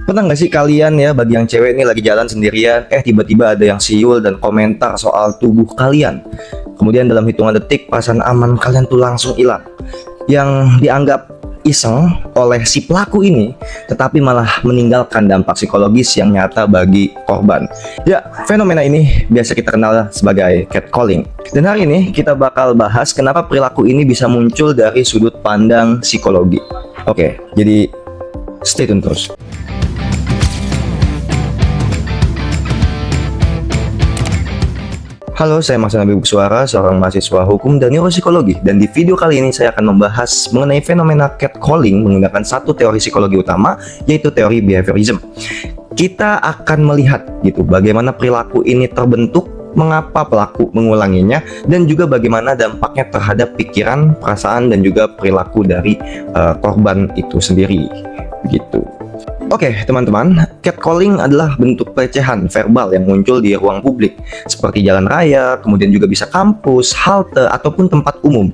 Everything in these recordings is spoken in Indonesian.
Pernah nggak sih kalian ya, bagi yang cewek ini lagi jalan sendirian, tiba-tiba ada yang siul dan komentar soal tubuh kalian. Kemudian dalam hitungan detik perasaan aman kalian tuh langsung hilang. Yang dianggap iseng oleh si pelaku ini, tetapi malah meninggalkan dampak psikologis yang nyata bagi korban. Ya, fenomena ini biasa kita kenal sebagai catcalling. Dan hari ini kita bakal bahas kenapa perilaku ini bisa muncul dari sudut pandang psikologi. Oke, jadi stay tune terus. Halo, saya Mas Nabi Suara, seorang mahasiswa hukum dan neuropsikologi. Dan di video kali ini saya akan membahas mengenai fenomena catcalling menggunakan satu teori psikologi utama, yaitu teori behaviorism. Kita akan melihat gitu bagaimana perilaku ini terbentuk, mengapa pelaku mengulanginya, dan juga bagaimana dampaknya terhadap pikiran, perasaan, dan juga perilaku dari korban itu sendiri. Begitu. Oke, teman-teman, catcalling adalah bentuk pelecehan verbal yang muncul di ruang publik, seperti jalan raya, kemudian juga bisa kampus, halte, ataupun tempat umum.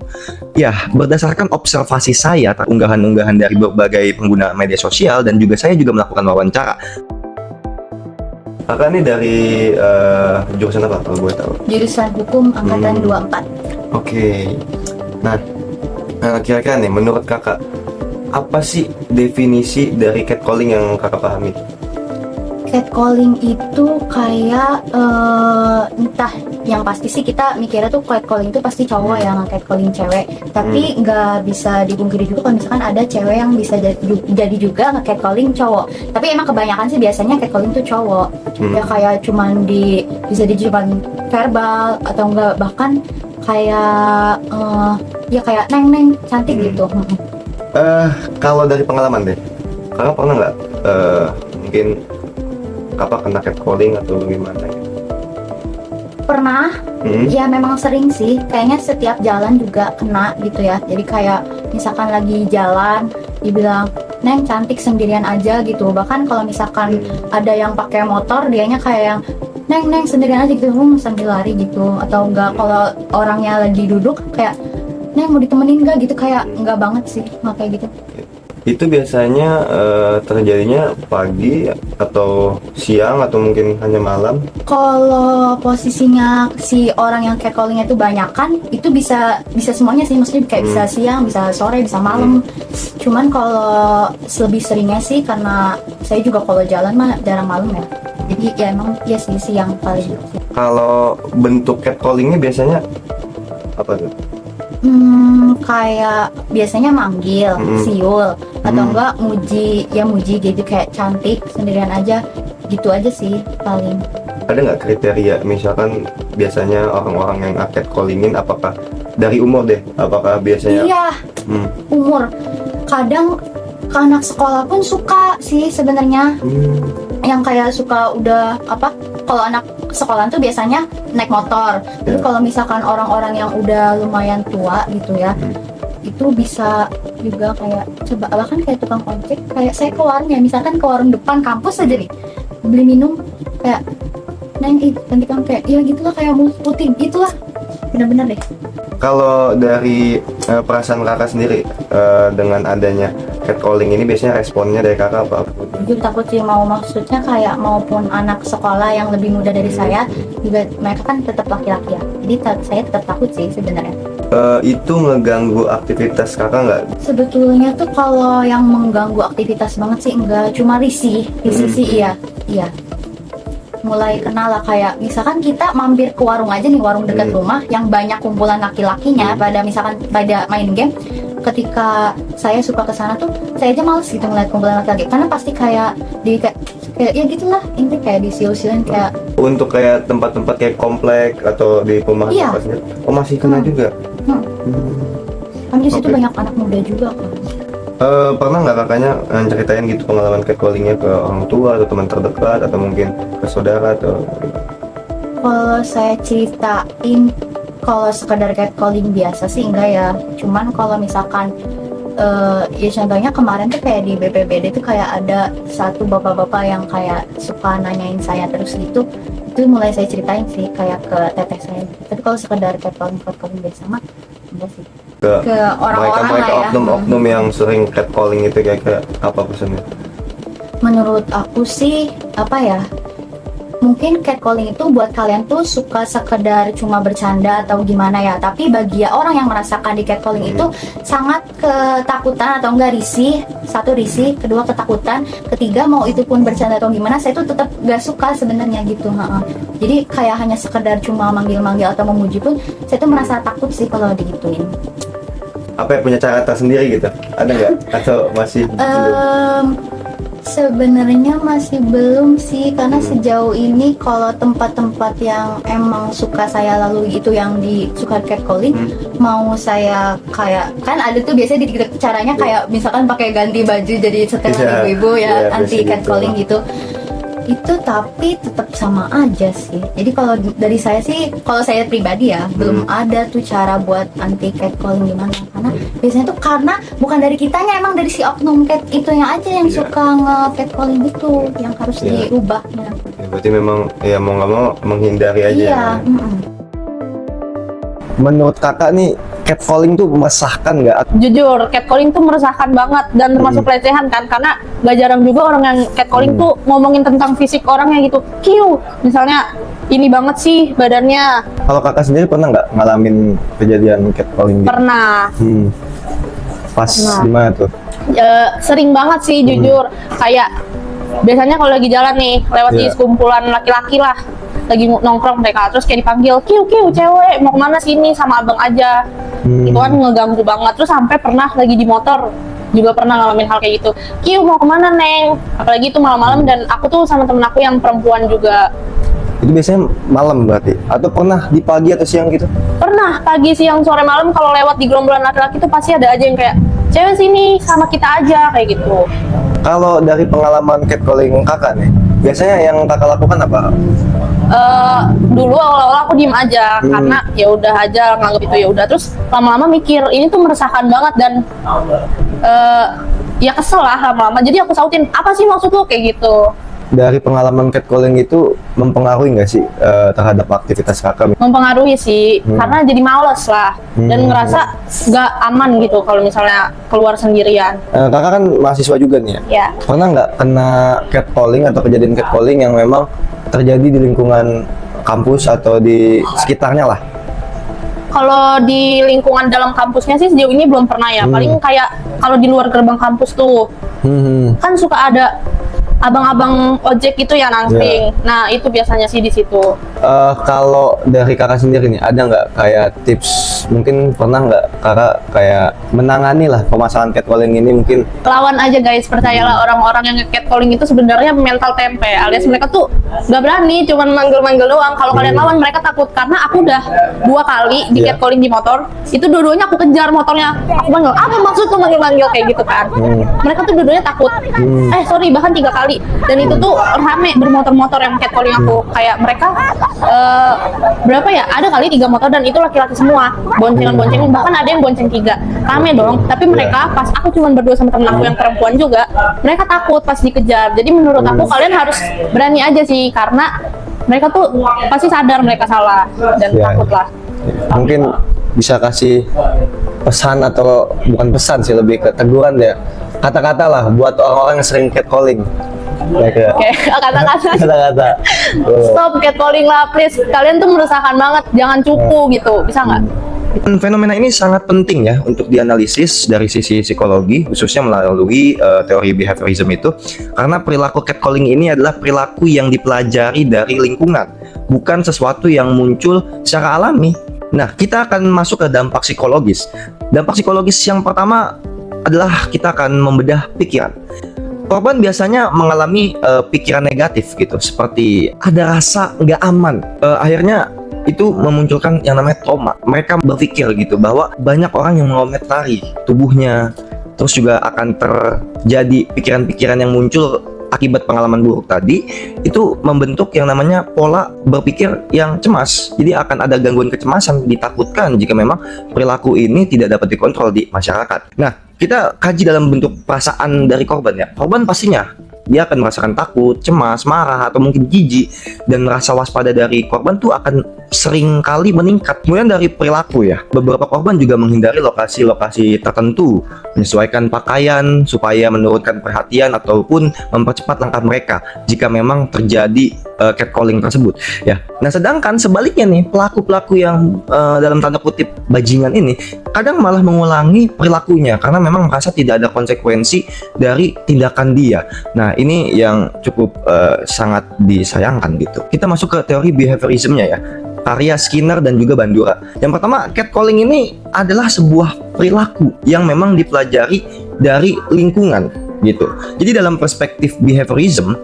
Ya, berdasarkan observasi saya, unggahan-unggahan dari berbagai pengguna media sosial, dan juga saya juga melakukan wawancara. Kakak ini dari jurusan apa kalau gue tahu? Jurusan Hukum Angkatan 24. Oke. Nah, kira-kira nih, menurut kakak, apa sih definisi dari catcalling yang kakak pahami? Catcalling itu kayak entah, yang pasti sih kita mikirnya tuh catcalling itu pasti cowok yang catcalling cewek. Tapi nggak bisa dipungkiri juga kalau misalkan ada cewek yang bisa jadi juga nge-catcalling cowok. Tapi emang kebanyakan sih biasanya catcalling tuh cowok. Ya kayak cuman bisa cuman verbal atau enggak bahkan kayak ya kayak neng cantik gitu. Kalau dari pengalaman deh, kakak pernah nggak mungkin kakak kena catcalling atau gimana gitu? Pernah, ya memang sering sih. Kayaknya setiap jalan juga kena gitu ya. Jadi kayak misalkan lagi jalan, dibilang neng cantik sendirian aja gitu. Bahkan kalau misalkan ada yang pakai motor, dianya kayak yang neng sendirian aja gitu, sambil lari gitu. Atau enggak kalau orangnya lagi duduk kayak neng mau ditemenin nggak gitu, kayak nggak banget sih nggak kayak gitu. Itu biasanya terjadinya pagi atau siang atau mungkin hanya malam? Kalau posisinya si orang yang catcallingnya itu banyakan, itu bisa semuanya sih, maksudnya kayak bisa siang, bisa sore, bisa malam. Cuman kalau lebih seringnya sih karena saya juga kalau jalan mah jarang malam ya. Jadi ya emang ya sih siang paling. Kalau bentuk catcallingnya biasanya apa tuh? Kayak biasanya manggil, siul, atau enggak muji gitu kayak cantik sendirian aja, gitu aja sih paling. Ada nggak kriteria, misalkan biasanya orang-orang yang catcallingin apakah dari umur deh, apakah biasanya? Iya, umur. Kadang ke anak sekolah pun suka sih sebenarnya. Yang kayak suka udah apa, kalau anak sekolah tuh biasanya naik motor. Tapi kalau misalkan orang-orang yang udah lumayan tua gitu ya, itu bisa juga kayak coba, bahkan kayak tukang ojek, kayak saya ke warungnya, misalkan ke warung depan kampus aja nih, beli minum kayak neng nanti kan kayak ya gitulah, kayak mulut putih gitulah, bener-bener deh. Kalau dari perasaan kakak sendiri dengan adanya catcalling ini, biasanya responnya dari kakak apa? Jujur takut sih, maksudnya kayak maupun anak sekolah yang lebih muda dari saya juga, mereka kan tetap laki-laki ya, jadi saya tetap takut sih sebenarnya. Itu ngeganggu aktivitas kakak nggak? Sebetulnya tuh kalau yang mengganggu aktivitas banget sih enggak, cuma risih sih iya. Mulai kenal lah, kayak misalkan kita mampir ke warung aja nih, warung dekat rumah yang banyak kumpulan laki-lakinya pada misalkan pada main game. Ketika saya suka ke sana tuh, saya aja males gitu ngeliat kumpulan laki-laki, karena pasti kayak ya gitulah, ini kayak disiul-siulin kayak. Untuk kayak tempat-tempat kayak komplek atau di perumahan sendiri, oh masih kena juga? Kan di situ banyak anak muda juga kan. Pernah nggak kakaknya ceritain gitu pengalaman catcallingnya ke orang tua atau teman terdekat atau mungkin ke saudara atau? Kalau saya ceritain, kalau sekedar catcalling biasa sih enggak ya. Cuman kalau misalkan ya contohnya kemarin tuh kayak di BPBD tuh kayak ada satu bapak-bapak yang kayak suka nanyain saya terus gitu. Itu mulai saya ceritain sih kayak ke teteh saya. Tapi kalau sekedar catcalling biasa mah enggak sih. Ke orang-orang mereka lah ya. oknum-oknum yang sering catcalling itu kayak apa pesannya? Menurut aku sih apa ya? Mungkin catcalling itu buat kalian tuh suka sekedar cuma bercanda atau gimana ya. Tapi bagi orang yang merasakan di catcalling itu sangat ketakutan atau enggak risih. Satu risih, kedua ketakutan, ketiga mau itu pun bercanda atau gimana, saya tuh tetap gak suka sebenarnya gitu. Jadi kayak hanya sekedar cuma manggil-manggil atau memuji pun, saya tuh merasa takut sih kalau digituin. Apa yang punya cara tersendiri gitu? Ada nggak? Atau masih Sebenarnya masih belum sih, karena sejauh ini kalau tempat-tempat yang emang suka saya lalui itu yang suka catcalling, mau saya kayak kan ada tuh biasanya di TikTok caranya kayak misalkan pakai ganti baju jadi setelan ibu-ibu ya, anti catcalling gitu. Itu tapi tetap sama aja sih. Jadi kalau dari saya sih, kalau saya pribadi ya belum ada tuh cara buat anti catcalling gimana, karena biasanya tuh karena bukan dari kitanya, emang dari si oknum cat itunya aja yang suka nge-catcalling gitu, yang harus diubah ya. Berarti memang ya mau nggak mau menghindari aja. Iya. Menurut kakak nih, catcalling tuh meresahkan nggak? Jujur, catcalling tuh meresahkan banget dan termasuk pelecehan kan, karena gak jarang juga orang yang catcalling tuh ngomongin tentang fisik orangnya gitu. Kiu, misalnya ini banget sih badannya. Kalau kakak sendiri pernah nggak ngalamin kejadian catcalling gitu? Pernah. Pas Pernah. gimana tuh? Sering banget sih jujur. Kayak biasanya kalau lagi jalan nih, lewat di sekumpulan laki-laki lah, lagi nongkrong mereka, terus kayak dipanggil, Kiu, cewek, mau kemana sini, sama abang aja. Itu kan ngeganggu banget. Terus sampai pernah lagi di motor juga pernah ngalamin hal kayak gitu. Kiu, mau kemana neng? Apalagi itu malam-malam dan aku tuh sama temen aku yang perempuan juga. Itu biasanya malam berarti? Atau pernah di pagi atau siang gitu? Pernah pagi, siang, sore, malam kalau lewat di gerombolan laki-laki tuh pasti ada aja yang kayak, cewek sini sama kita aja, kayak gitu. Kalau dari pengalaman catcalling kakak nih, biasanya yang kakak lakukan apa? Dulu awal-awal aku diem aja karena ya udah aja nganggap itu ya udah, terus lama-lama mikir ini tuh meresahkan banget dan ya kesel lah lama-lama, jadi aku sautin, apa sih maksud lo, kayak gitu. Dari pengalaman catcalling itu mempengaruhi nggak sih terhadap aktivitas kakak? Mempengaruhi sih, karena jadi males lah dan ngerasa gak aman gitu kalau misalnya keluar sendirian. Kakak kan mahasiswa juga nih ya? Ya. Pernah nggak kena catcalling atau kejadian catcalling yang memang terjadi di lingkungan kampus atau di sekitarnya lah? Kalau di lingkungan dalam kampusnya sih sejauh ini belum pernah ya. Paling kayak kalau di luar gerbang kampus tuh, kan suka ada abang-abang ojek itu ya nangkring. Nah itu biasanya sih di situ. Kalau dari kakak sendiri nih, ada nggak kayak tips, mungkin pernah nggak kakak kayak menangani lah permasalahan catcalling ini mungkin? Lawan aja guys, percayalah orang-orang yang catcalling itu sebenarnya mental tempe, alias mereka tuh nggak berani, cuman manggil-manggil doang. Kalau kalian lawan mereka takut, karena aku udah 2 kali di catcalling di motor, itu dua-duanya aku kejar motornya, aku panggil, apa maksud tuh manggil-manggil kayak gitu kan? Mereka tuh dua-duanya takut. Sorry, bahkan 3 kali. Dan itu tuh rame bermotor-motor yang catcalling aku, kayak mereka berapa ya, ada kali 3 motor dan itu laki-laki semua, boncengan-boncengan, bahkan ada yang bonceng 3, rame dong. Tapi mereka pas aku cuma berdua sama temen aku yang perempuan juga, mereka takut pas dikejar. Jadi menurut aku kalian harus berani aja sih, karena mereka tuh pasti sadar mereka salah dan takut lah. Mungkin bisa kasih pesan, atau bukan pesan sih, lebih ke teguran ya, kata-kata lah buat orang-orang yang sering catcalling. Oke, kata-kata. Stop catcalling lah, please. Kalian tuh meresahkan banget, jangan cupu gitu, bisa nggak? Fenomena ini sangat penting ya untuk dianalisis dari sisi psikologi, khususnya melalui teori behaviorism itu, karena perilaku catcalling ini adalah perilaku yang dipelajari dari lingkungan, bukan sesuatu yang muncul secara alami. Nah, kita akan masuk ke dampak psikologis. Dampak psikologis yang pertama adalah kita akan membedah pikiran. Korban biasanya mengalami pikiran negatif gitu, seperti ada rasa nggak aman. Akhirnya itu memunculkan yang namanya trauma. Mereka berpikir gitu bahwa banyak orang yang mengomentari tubuhnya, terus juga akan terjadi pikiran-pikiran yang muncul akibat pengalaman buruk tadi, itu membentuk yang namanya pola berpikir yang cemas. Jadi akan ada gangguan kecemasan, ditakutkan jika memang perilaku ini tidak dapat dikontrol di masyarakat. Nah, kita kaji dalam bentuk perasaan dari korban ya. Korban pastinya dia akan merasakan takut, cemas, marah, atau mungkin jijik, dan rasa waspada dari korban tuh akan sering kali meningkat. Kemudian dari perilaku ya, beberapa korban juga menghindari lokasi-lokasi tertentu, menyesuaikan pakaian supaya menurunkan perhatian ataupun mempercepat langkah mereka jika memang terjadi catcalling tersebut ya. Nah, sedangkan sebaliknya nih, pelaku-pelaku yang dalam tanda kutip bajingan ini kadang malah mengulangi perilakunya karena memang merasa tidak ada konsekuensi dari tindakan dia. Nah, ini yang cukup sangat disayangkan gitu. Kita masuk ke teori behaviorismnya ya, karya Skinner dan juga Bandura. Yang pertama, catcalling ini adalah sebuah perilaku yang memang dipelajari dari lingkungan gitu. Jadi dalam perspektif behaviorism,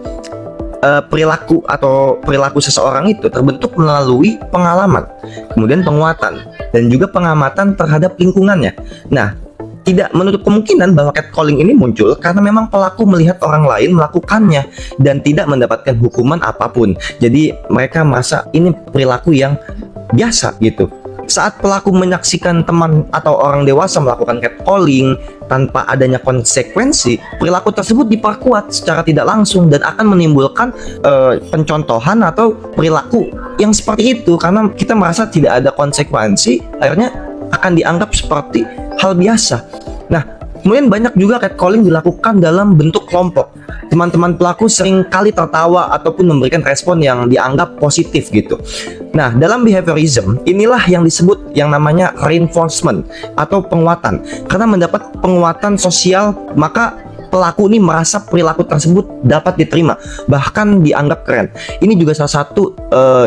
perilaku atau perilaku seseorang itu terbentuk melalui pengalaman, kemudian penguatan, dan juga pengamatan terhadap lingkungannya. Nah, tidak menutup kemungkinan bahwa catcalling ini muncul karena memang pelaku melihat orang lain melakukannya dan tidak mendapatkan hukuman apapun. Jadi mereka merasa ini perilaku yang biasa gitu. Saat pelaku menyaksikan teman atau orang dewasa melakukan catcalling tanpa adanya konsekuensi, perilaku tersebut diperkuat secara tidak langsung dan akan menimbulkan pencontohan atau perilaku yang seperti itu karena kita merasa tidak ada konsekuensi, akhirnya akan dianggap seperti hal biasa. Nah, kemudian banyak juga catcalling dilakukan dalam bentuk kelompok. Teman-teman pelaku sering kali tertawa ataupun memberikan respon yang dianggap positif gitu. Nah, dalam behaviorism, inilah yang disebut yang namanya reinforcement atau penguatan. Karena mendapat penguatan sosial, maka pelaku ini merasa perilaku tersebut dapat diterima, bahkan dianggap keren. Ini juga salah satu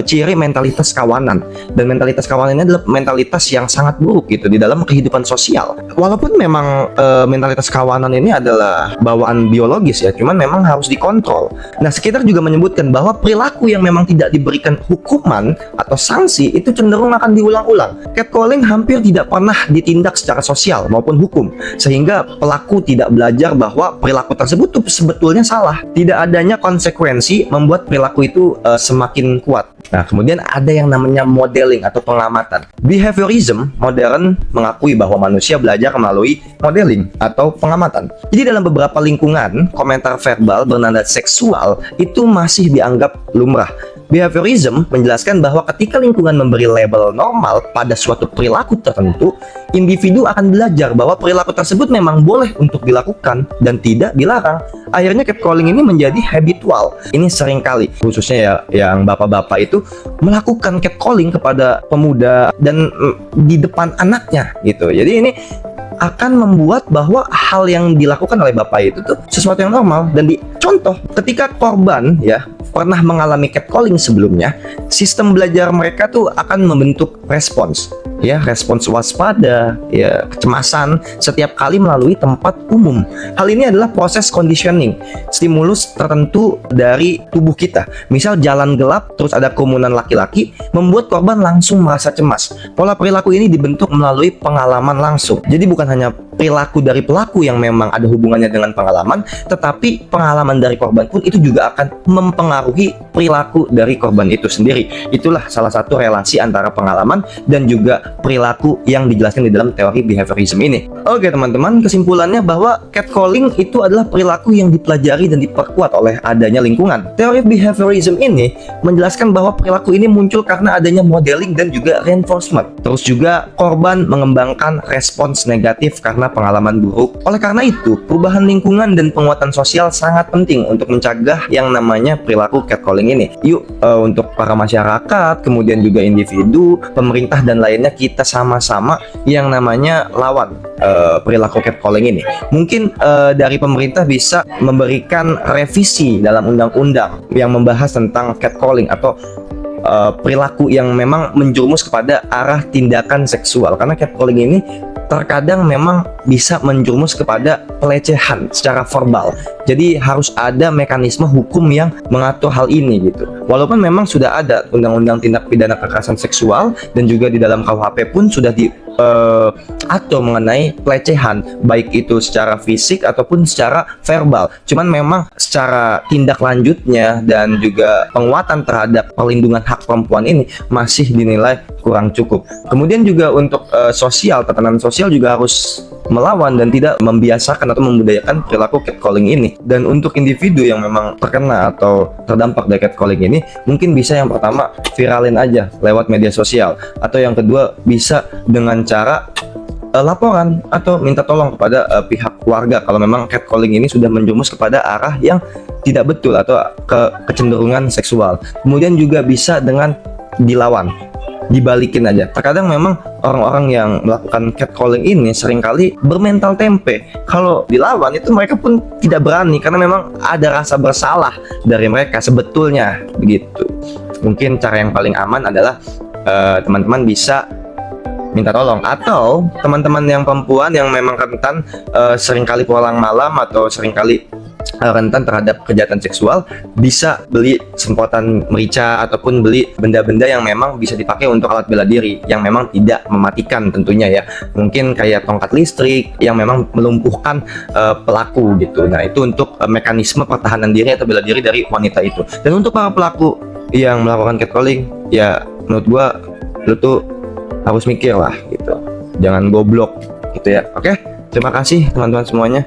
ciri mentalitas kawanan. Dan mentalitas kawanan ini adalah mentalitas yang sangat buruk gitu di dalam kehidupan sosial. Walaupun memang mentalitas kawanan ini adalah bawaan biologis ya, cuman memang harus dikontrol. Nah, sekitar juga menyebutkan bahwa perilaku yang memang tidak diberikan hukuman atau sanksi itu cenderung akan diulang-ulang. Catcalling hampir tidak pernah ditindak secara sosial maupun hukum, sehingga pelaku tidak belajar bahwa perilaku tersebut tuh sebetulnya salah. Tidak adanya konsekuensi membuat perilaku itu semakin kuat. Nah, kemudian ada yang namanya modeling atau pengamatan. Behaviorism modern mengakui bahwa manusia belajar melalui modeling atau pengamatan. Jadi dalam beberapa lingkungan, komentar verbal bernada seksual itu masih dianggap lumrah. Behaviorism menjelaskan bahwa ketika lingkungan memberi label normal pada suatu perilaku tertentu, individu akan belajar bahwa perilaku tersebut memang boleh untuk dilakukan dan tidak dilarang. Akhirnya catcalling ini menjadi habitual. Ini seringkali, khususnya ya yang bapak-bapak itu melakukan catcalling kepada pemuda dan di depan anaknya gitu. Jadi ini akan membuat bahwa hal yang dilakukan oleh bapak itu tuh sesuatu yang normal dan dicontoh. Ketika korban ya pernah mengalami catcalling sebelumnya, sistem belajar mereka tuh akan membentuk respons waspada, ya kecemasan setiap kali melalui tempat umum. Hal ini adalah proses conditioning, stimulus tertentu dari tubuh kita. Misal jalan gelap, terus ada kerumunan laki-laki, membuat korban langsung merasa cemas. Pola perilaku ini dibentuk melalui pengalaman langsung. Jadi bukan hanya perilaku dari pelaku yang memang ada hubungannya dengan pengalaman, tetapi pengalaman dari korban pun itu juga akan mempengaruhi perilaku dari korban itu sendiri. Itulah salah satu relasi antara pengalaman dan juga perilaku yang dijelaskan di dalam teori behaviorism ini. Oke teman-teman, kesimpulannya bahwa catcalling itu adalah perilaku yang dipelajari dan diperkuat oleh adanya lingkungan. Teori behaviorism ini menjelaskan bahwa perilaku ini muncul karena adanya modeling dan juga reinforcement. Terus juga korban mengembangkan respons negatif karena pengalaman buruk. Oleh karena itu, perubahan lingkungan dan penguatan sosial sangat penting untuk mencegah yang namanya perilaku catcalling ini. Yuk, untuk para masyarakat, kemudian juga individu, pemerintah dan lainnya, kita sama-sama yang namanya lawan perilaku catcalling ini. Mungkin dari pemerintah bisa memberikan revisi dalam undang-undang yang membahas tentang catcalling atau perilaku yang memang menjerumus kepada arah tindakan seksual, karena catcalling ini terkadang memang bisa menjerumus kepada pelecehan secara verbal. Jadi harus ada mekanisme hukum yang mengatur hal ini gitu. Walaupun memang sudah ada undang-undang tindak pidana kekerasan seksual dan juga di dalam KUHP pun sudah diatur mengenai pelecehan, baik itu secara fisik ataupun secara verbal. Cuman memang secara tindak lanjutnya dan juga penguatan terhadap perlindungan hak perempuan ini masih dinilai kurang cukup. Kemudian juga untuk sosial, tatanan sosial juga harus melawan dan tidak membiasakan atau membudayakan perilaku catcalling ini. Dan untuk individu yang memang terkena atau terdampak dari catcalling ini, mungkin bisa yang pertama viralin aja lewat media sosial, atau yang kedua bisa dengan cara laporan atau minta tolong kepada pihak keluarga kalau memang catcalling ini sudah menjumus kepada arah yang tidak betul atau kecenderungan seksual. Kemudian juga bisa dengan dilawan, dibalikin aja. Terkadang memang orang-orang yang melakukan catcalling ini seringkali bermental tempe. Kalau dilawan itu mereka pun tidak berani karena memang ada rasa bersalah dari mereka sebetulnya begitu. Mungkin cara yang paling aman adalah teman-teman bisa minta tolong, atau teman-teman yang perempuan yang memang rentan seringkali pulang malam atau seringkali rentan terhadap kejahatan seksual, bisa beli semprotan merica ataupun beli benda-benda yang memang bisa dipakai untuk alat bela diri yang memang tidak mematikan tentunya ya. Mungkin kayak tongkat listrik yang memang melumpuhkan pelaku gitu. Nah, itu untuk mekanisme pertahanan diri atau bela diri dari wanita itu. Dan untuk para pelaku yang melakukan catcalling, ya menurut gua lu tuh harus mikir lah gitu. Jangan goblok gitu ya. Oke? Terima kasih teman-teman semuanya.